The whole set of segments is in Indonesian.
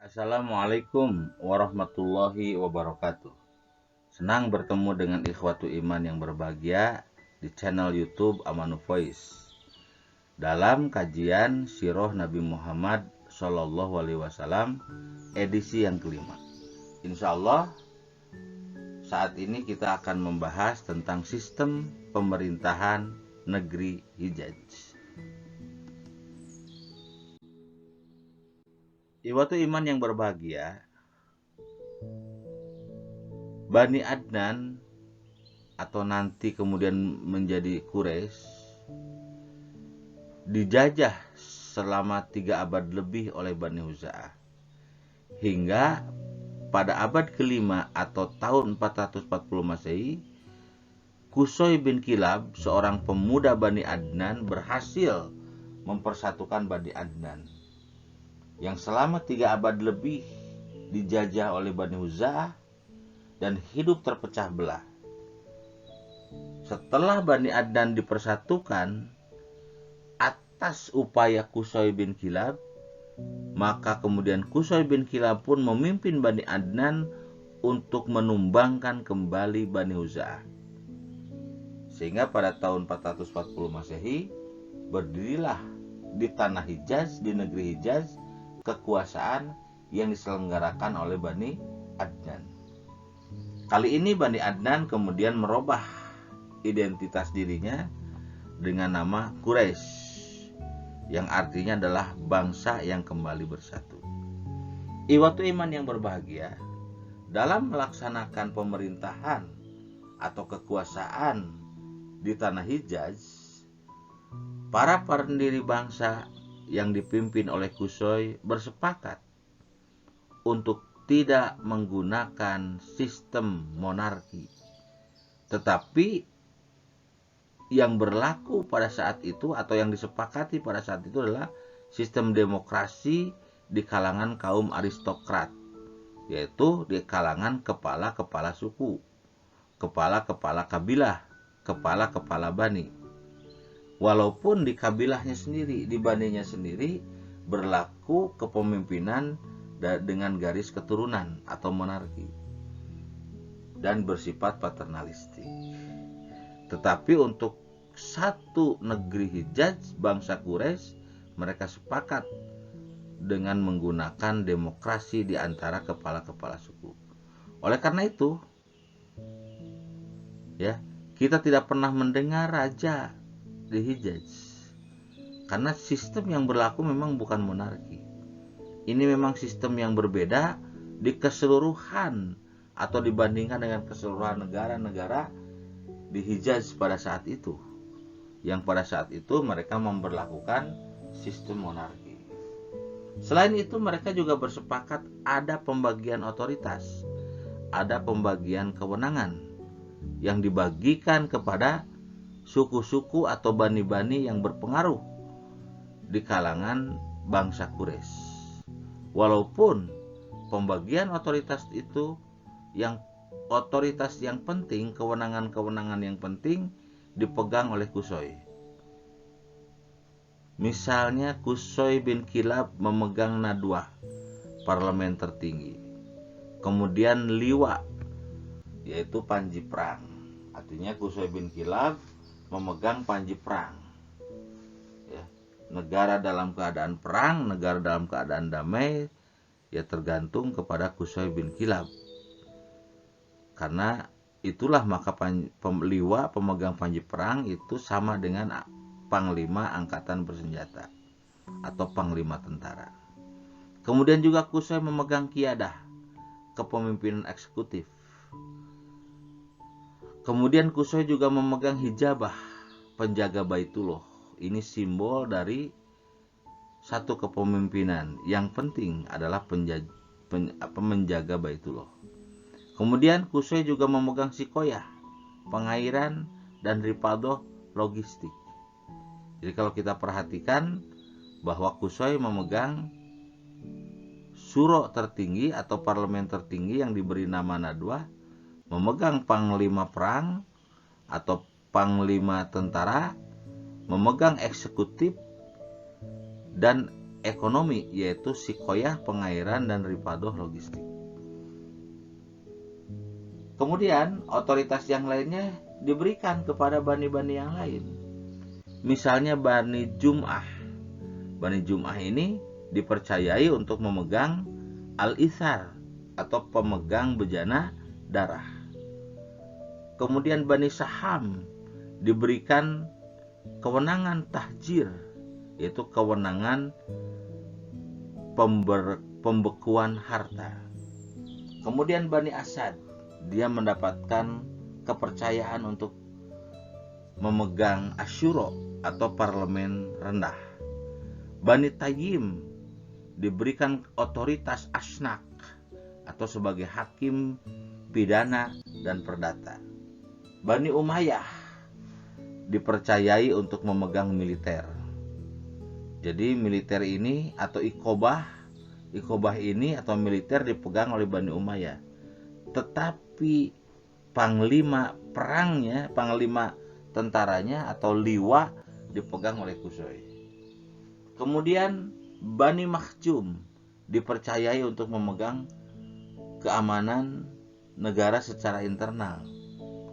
Assalamualaikum warahmatullahi wabarakatuh. Senang bertemu dengan ikhwatu iman yang berbahagia di channel YouTube Amanu Voice dalam kajian Sirah Nabi Muhammad Shallallahu Alaihi Wasallam edisi yang kelima. Insya Allah saat ini kita akan membahas tentang sistem pemerintahan negeri Hijaz. Ikhwatu iman yang berbahagia, Bani Adnan atau nanti kemudian menjadi Quraisy dijajah selama 3 abad lebih oleh Bani Huza'ah, hingga pada abad kelima atau tahun 440 Masehi, Qusay bin Kilab, seorang pemuda Bani Adnan, berhasil mempersatukan Bani Adnan yang selama 3 abad lebih dijajah oleh Bani Huza'ah dan hidup terpecah belah. Setelah Bani Adnan dipersatukan atas upaya Qusay bin Kilab, maka kemudian Qusay bin Kilab pun memimpin Bani Adnan untuk menumbangkan kembali Bani Huza'ah. Sehingga pada tahun 440 Masehi berdirilah di tanah Hijaz, di negeri Hijaz, kekuasaan yang diselenggarakan oleh Bani Adnan. Kali ini Bani Adnan kemudian merubah identitas dirinya dengan nama Quraisy, yang artinya adalah bangsa yang kembali bersatu. Ikhwatu iman yang berbahagia, dalam melaksanakan pemerintahan atau kekuasaan di tanah Hijaz, para pendiri bangsa yang dipimpin oleh Qusay bersepakat untuk tidak menggunakan sistem monarki, tetapi yang berlaku pada saat itu atau yang disepakati pada saat itu adalah sistem demokrasi di kalangan kaum aristokrat, yaitu di kalangan kepala-kepala suku, kepala-kepala kabilah, kepala-kepala bani. Walaupun di kabilahnya sendiri, di baninya sendiri, berlaku kepemimpinan dengan garis keturunan atau monarki dan bersifat paternalistik. Tetapi untuk satu negeri Hijaz, bangsa Quraisy, mereka sepakat dengan menggunakan demokrasi di antara kepala-kepala suku. Oleh karena itu, ya, kita tidak pernah mendengar raja di Hijaz, karena sistem yang berlaku memang bukan monarki. Ini memang sistem yang berbeda di keseluruhan atau dibandingkan dengan keseluruhan negara-negara di Hijaz pada saat itu, yang pada saat itu mereka memberlakukan sistem monarki. Selain itu, mereka juga bersepakat ada pembagian otoritas, ada pembagian kewenangan yang dibagikan kepada suku-suku atau bani-bani yang berpengaruh di kalangan bangsa Quraisy. Walaupun pembagian otoritas itu, yang otoritas yang penting, kewenangan-kewenangan yang penting dipegang oleh Qusay. Misalnya Qusay bin Kilab memegang Nadwah, parlemen tertinggi. Kemudian Liwa, yaitu panji perang. Artinya Qusay bin Kilab memegang panji perang. Ya, negara dalam keadaan perang, negara dalam keadaan damai, ya tergantung kepada Qusay bin Kilab. Karena itulah maka Liwa, pemegang panji perang, itu sama dengan panglima angkatan bersenjata atau panglima tentara. Kemudian juga Qusay memegang Qiyadah, kepemimpinan eksekutif. Kemudian Qusay juga memegang Hijabah, penjaga Baitullah. Ini simbol dari satu kepemimpinan. Yang penting adalah menjaga Baitullah. Kemudian Qusay juga memegang Sikoyah, pengairan, dan Ripadoh, logistik. Jadi kalau kita perhatikan bahwa Qusay memegang suro tertinggi atau parlemen tertinggi yang diberi nama Nadwah, memegang panglima perang atau panglima tentara, memegang eksekutif, dan ekonomi, yaitu sikoyah pengairan dan ripadoh logistik. Kemudian otoritas yang lainnya diberikan kepada bani-bani yang lain. Misalnya Bani Jum'ah. Bani Jum'ah ini dipercayai untuk memegang al-ithar atau pemegang bejana darah. Kemudian Bani Saham diberikan kewenangan tahjir, yaitu kewenangan pembekuan harta. Kemudian Bani Asad, dia mendapatkan kepercayaan untuk memegang asyuro atau parlemen rendah. Bani Tayyim diberikan otoritas asnak atau sebagai hakim pidana dan perdata. Bani Umayyah dipercayai untuk memegang militer. Jadi militer ini atau ikobah ini atau militer dipegang oleh Bani Umayyah. Tetapi panglima perangnya, panglima tentaranya atau liwa dipegang oleh Qusay. Kemudian Bani Makhzum dipercayai untuk memegang keamanan negara secara internal,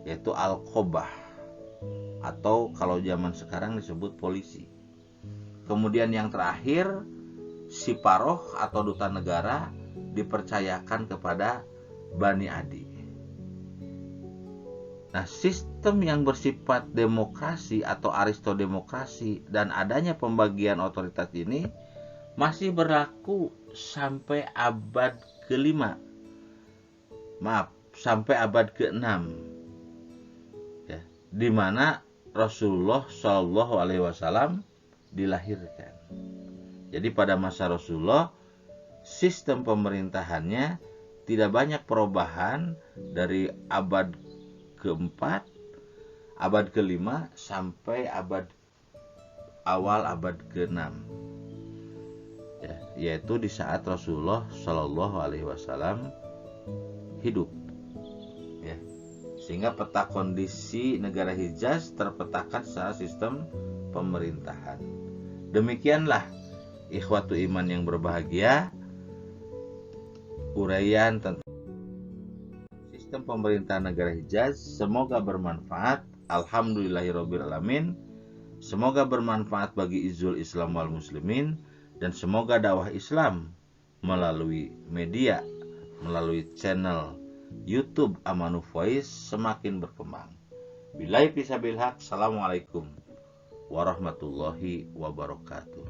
yaitu Al-Qobah atau kalau zaman sekarang disebut polisi. Kemudian yang terakhir, Siparoh atau duta negara dipercayakan kepada Bani Adi. Nah, sistem yang bersifat demokrasi atau aristodemokrasi dan adanya pembagian otoritas ini masih berlaku sampai abad ke-5. Sampai abad ke-6. Ya, di mana Rasulullah Shallallahu alaihi wasallam dilahirkan. Jadi pada masa Rasulullah sistem pemerintahannya tidak banyak perubahan dari abad ke-4, abad ke-5 sampai awal abad ke-6. Ya, yaitu di saat Rasulullah Shallallahu alaihi wasallam hidup. Ya. Sehingga peta kondisi negara Hijaz terpetakan secara sistem pemerintahan. Demikianlah ikhwatu iman yang berbahagia, uraian tentang sistem pemerintahan negara Hijaz. Semoga bermanfaat. Alhamdulillahirabbil alamin. Semoga bermanfaat bagi izul Islam wal muslimin, dan semoga dakwah Islam melalui media, melalui channel YouTube Amanah Voice semakin berkembang. Billahi fisabilillah. Assalamualaikum warahmatullahi wabarakatuh.